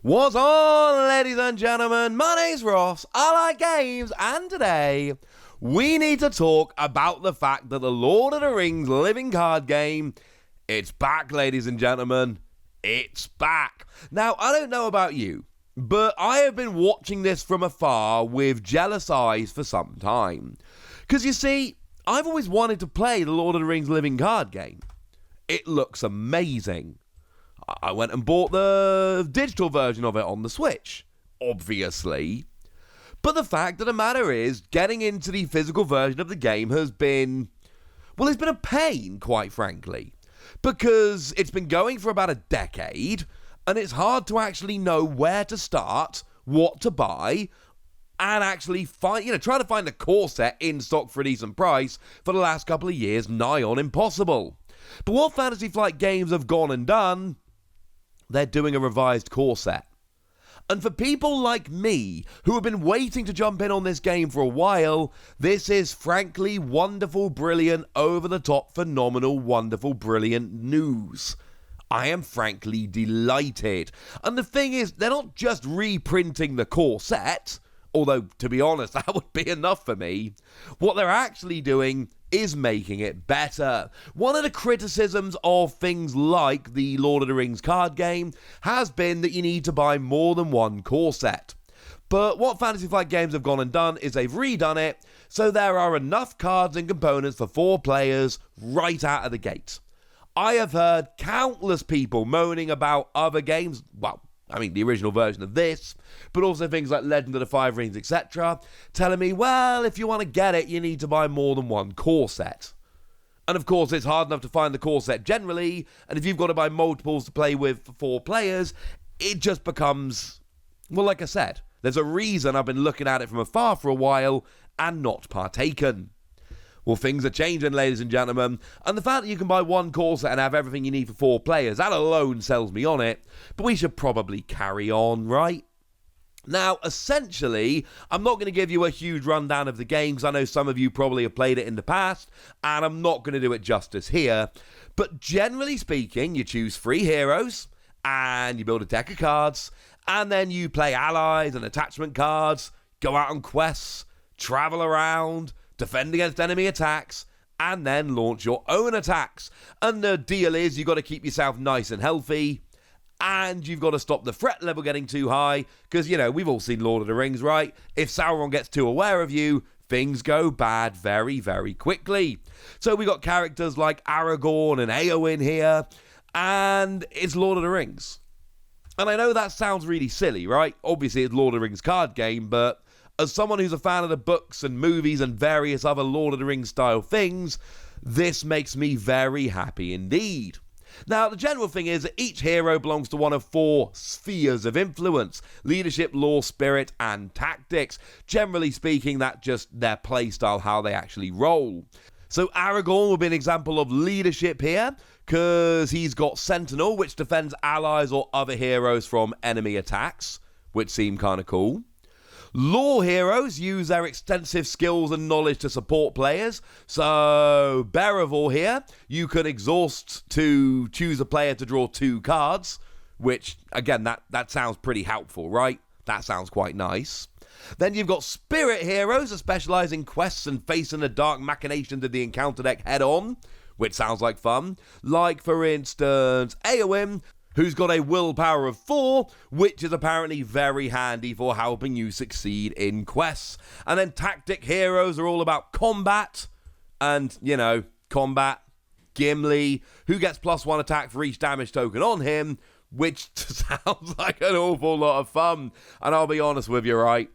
What's on, ladies and gentlemen? My name's Ross, I like games, and today we need to talk about the fact that the Lord of the Rings Living Card game, it's back, ladies and gentlemen. It's back. Now, I don't know about you, but I have been watching this from afar with jealous eyes for some time. Because you see, I've always wanted to play the Lord of the Rings Living Card game. It looks amazing. I went and bought the digital version of it on the Switch, obviously. But the fact of the matter is, getting into the physical version of the game has been, well, it's been a pain, quite frankly. Because it's been going for about a decade, and it's hard to actually know where to start, what to buy, and actually find, try to find a core set in stock for a decent price for the last couple of years, nigh on impossible. But what Fantasy Flight Games have gone and done, they're doing a revised core set. And for people like me, who have been waiting to jump in on this game for a while, this is frankly wonderful, brilliant, over-the-top, phenomenal, wonderful, brilliant news. I am frankly delighted. And the thing is, they're not just reprinting the core set, although, to be honest, that would be enough for me. What they're actually doing is making it better. One of the criticisms of things like the Lord of the Rings card game has been that you need to buy more than one core set. But what Fantasy Flight Games have gone and done is they've redone it so there are enough cards and components for 4 players right out of the gate. I have heard countless people moaning about other games, the original version of this, but also things like Legend of the Five Rings, etc., telling me, well, if you want to get it, you need to buy more than one core set. And of course, it's hard enough to find the core set generally, and if you've got to buy multiples to play with for 4 players, it just becomes, well, like I said, there's a reason I've been looking at it from afar for a while and not partaken. Well, things are changing, ladies and gentlemen, and the fact that you can buy one core set and have everything you need for 4 players, that alone sells me on it, but we should probably carry on, right? Now, essentially, I'm not going to give you a huge rundown of the game, because I know some of you probably have played it in the past, and I'm not going to do it justice here, but generally speaking, you choose 3 heroes, and you build a deck of cards, and then you play allies and attachment cards, go out on quests, travel around, defend against enemy attacks, and then launch your own attacks. And the deal is you've got to keep yourself nice and healthy, and you've got to stop the threat level getting too high, because, we've all seen Lord of the Rings, right? If Sauron gets too aware of you, things go bad very, very quickly. So we got characters like Aragorn and Eowyn here, and it's Lord of the Rings. And I know that sounds really silly, right? Obviously, it's Lord of the Rings card game, but as someone who's a fan of the books and movies and various other Lord of the Rings style things, this makes me very happy indeed. Now, the general thing is that each hero belongs to one of 4 spheres of influence: leadership, law, spirit, and tactics. Generally speaking, that's just their playstyle, how they actually roll. So Aragorn will be an example of leadership here, because he's got Sentinel, which defends allies or other heroes from enemy attacks, which seem kind of cool. Law heroes use their extensive skills and knowledge to support players. So, Beravor here, you can exhaust to choose a player to draw 2 cards, which, again, that sounds pretty helpful, right? That sounds quite nice. Then you've got spirit heroes that specialize in quests and facing the dark machinations of the encounter deck head-on, which sounds like fun. Like, for instance, Eowyn, who's got a willpower of 4, which is apparently very handy for helping you succeed in quests. And then tactic heroes are all about combat, and, combat. Gimli, who gets +1 attack for each damage token on him, which sounds like an awful lot of fun. And I'll be honest with you, right?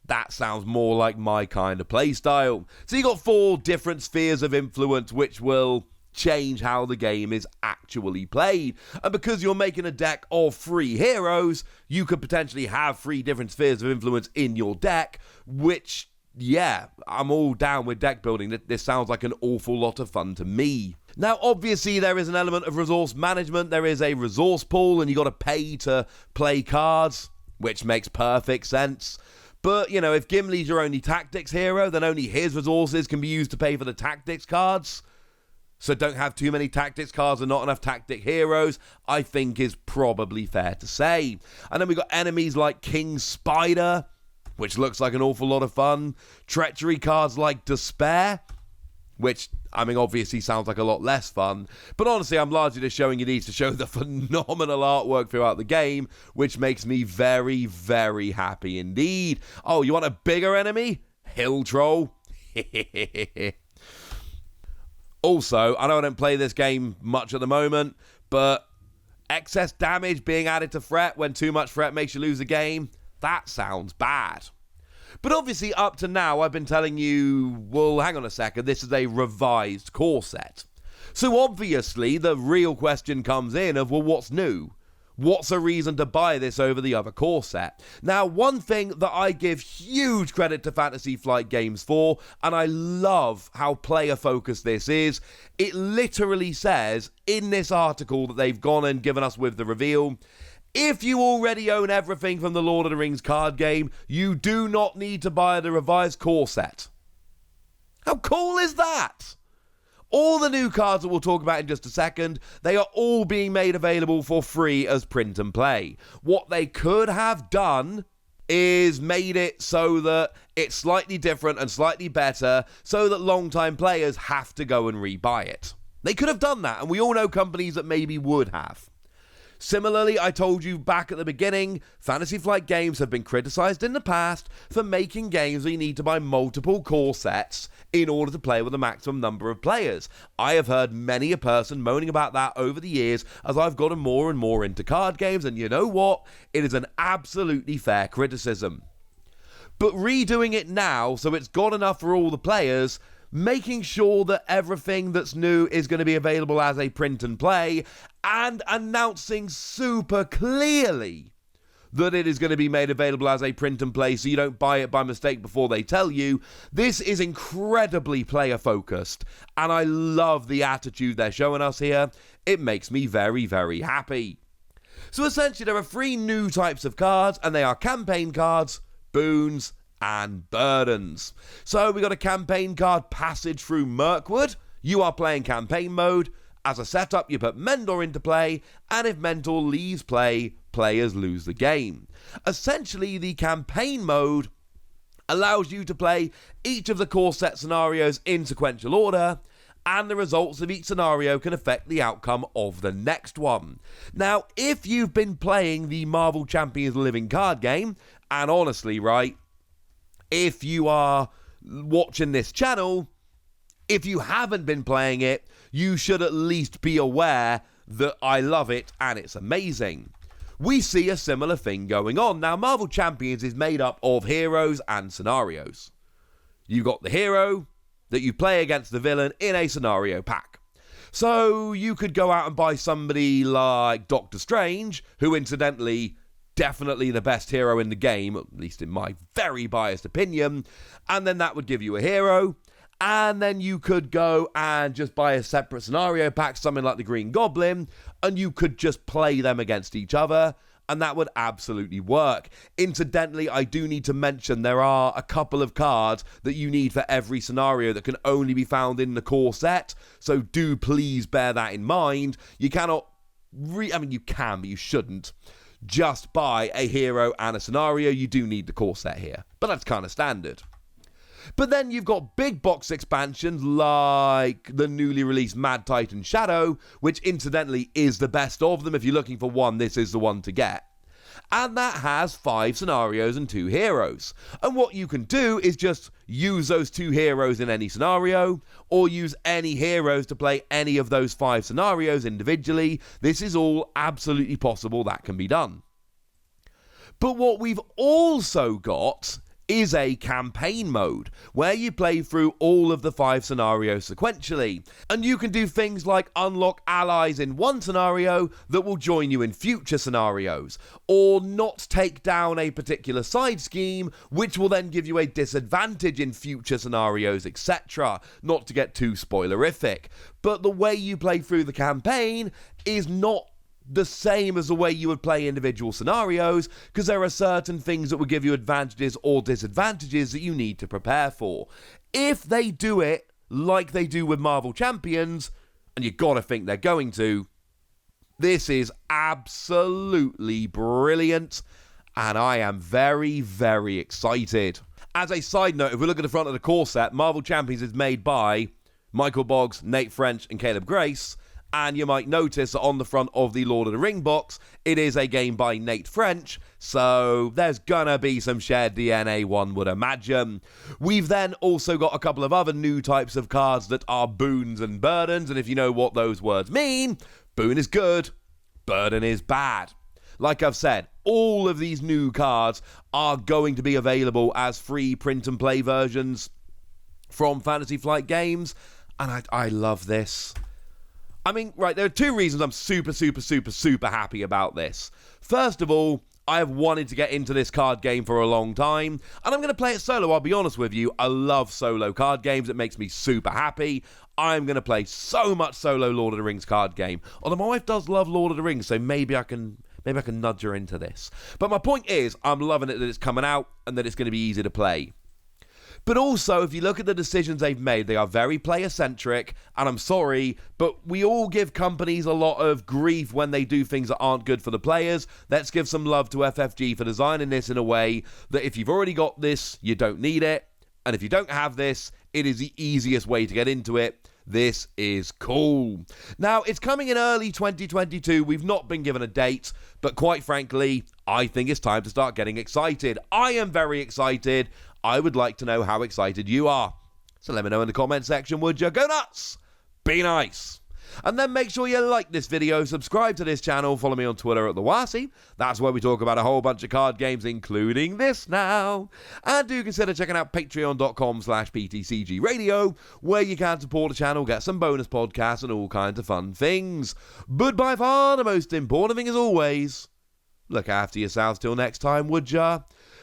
That sounds more like my kind of playstyle. So you got 4 different spheres of influence, which will change how the game is actually played. And because you're making a deck of 3 heroes, you could potentially have 3 different spheres of influence in your deck, which, I'm all down with deck building. This sounds like an awful lot of fun to me. Now, obviously, there is an element of resource management. There is a resource pool, and you got to pay to play cards, which makes perfect sense. But, if Gimli's your only tactics hero, then only his resources can be used to pay for the tactics cards. so don't have too many tactics cards and not enough tactic heroes, I think is probably fair to say. And then we got enemies like King Spider, which looks like an awful lot of fun. Treachery cards like Despair, which, I mean, obviously sounds like a lot less fun. But honestly, I'm largely just showing you these to show the phenomenal artwork throughout the game, which makes me very, very happy indeed. Oh, you want a bigger enemy? Hill Troll. Also, I know I don't play this game much at the moment, but excess damage being added to threat when too much threat makes you lose a game, that sounds bad. But obviously, up to now, I've been telling you, well, hang on a second, this is a revised core set. So obviously, the real question comes in of, well, what's new? What's a reason to buy this over the other core set? Now, one thing that I give huge credit to Fantasy Flight Games for, and I love how player-focused this is, it literally says in this article that they've gone and given us with the reveal, if you already own everything from the Lord of the Rings card game, you do not need to buy the revised core set. How cool is that? All the new cards that we'll talk about in just a second, they are all being made available for free as print and play. What they could have done is made it so that it's slightly different and slightly better so that long-time players have to go and rebuy it. They could have done that, and we all know companies that maybe would have. Similarly, I told you back at the beginning, Fantasy Flight Games have been criticised in the past for making games where you need to buy multiple core sets in order to play with a maximum number of players. I have heard many a person moaning about that over the years as I've gotten more and more into card games, and you know what? It is an absolutely fair criticism. But redoing it now so it's got enough for all the players, making sure that everything that's new is going to be available as a print and play, and announcing super clearly that it is going to be made available as a print and play so you don't buy it by mistake before they tell you. This is incredibly player focused, and I love the attitude they're showing us here. It makes me very, very happy. So essentially there are 3 new types of cards, and they are campaign cards, boons, and burdens. So we got a campaign card, Passage Through Mirkwood. You are playing campaign mode. As a setup, you put Mentor into play, and if Mentor leaves play, players lose the game. Essentially, the campaign mode allows you to play each of the core set scenarios in sequential order, and the results of each scenario can affect the outcome of the next one. Now, if you've been playing the Marvel Champions Living Card game, and honestly, right, if you are watching this channel, if you haven't been playing it, you should at least be aware that I love it and it's amazing. We see a similar thing going on. Now, Marvel Champions is made up of heroes and scenarios. You've got the hero that you play against the villain in a scenario pack. So you could go out and buy somebody like Doctor Strange, who incidentally, definitely the best hero in the game, at least in my very biased opinion, and then that would give you a hero. And then you could go and just buy a separate scenario pack, something like the Green Goblin, and you could just play them against each other, and that would absolutely work. Incidentally, I do need to mention there are a couple of cards that you need for every scenario that can only be found in the core set, so do please bear that in mind. You cannot, you can, but you shouldn't just buy a hero and a scenario. You do need the core set here, but that's kind of standard. But then you've got big box expansions like the newly released Mad Titan Shadow, which incidentally is the best of them. If you're looking for one, this is the one to get. And that has 5 scenarios and 2 heroes. And what you can do is just use those 2 heroes in any scenario, or use any heroes to play any of those 5 scenarios individually. This is all absolutely possible. That can be done. But what we've also got is a campaign mode, where you play through all of the 5 scenarios sequentially. And you can do things like unlock allies in one scenario that will join you in future scenarios, or not take down a particular side scheme, which will then give you a disadvantage in future scenarios, etc. Not to get too spoilerific, but the way you play through the campaign is not the same as the way you would play individual scenarios, because there are certain things that will give you advantages or disadvantages that you need to prepare for. If they do it like they do with Marvel Champions, and you got to think they're going to. This is absolutely brilliant, and I am very, very excited. As a side note, if we look at the front of the core set, Marvel Champions is made by Michael Boggs, Nate French, and Caleb Grace. And you might notice that on the front of the Lord of the Ring box, it is a game by Nate French. So there's gonna be some shared DNA, one would imagine. We've then also got a couple of other new types of cards that are boons and burdens. And if you know what those words mean, boon is good, burden is bad. Like I've said, all of these new cards are going to be available as free print and play versions from Fantasy Flight Games. And I love this. I mean, right, there are two reasons I'm super happy about this. First of all, I have wanted to get into this card game for a long time, and I'm going to play it solo, I'll be honest with you. I love solo card games, it makes me super happy. I'm going to play so much solo Lord of the Rings card game. Although my wife does love Lord of the Rings, so maybe I can nudge her into this. But my point is, I'm loving it that it's coming out, and that it's going to be easy to play. But also, if you look at the decisions they've made, they are very player-centric, and I'm sorry, but we all give companies a lot of grief when they do things that aren't good for the players. Let's give some love to FFG for designing this in a way that if you've already got this, you don't need it, and if you don't have this, it is the easiest way to get into it. This is cool. Now, it's coming in early 2022. We've not been given a date, but quite frankly, I think it's time to start getting excited. I am very excited. I would like to know how excited you are. So let me know in the comment section, would you? Go nuts! Be nice! And then make sure you like this video, subscribe to this channel, follow me on Twitter at TheWasi. That's where we talk about a whole bunch of card games, including this now. And do consider checking out patreon.com/PTCG Radio, where you can support the channel, get some bonus podcasts, and all kinds of fun things. But by far, the most important thing is always, look after yourselves till next time, would ya?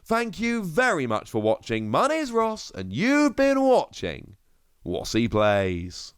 Thank you very much for watching. My name's Ross, and you've been watching Wasi Plays.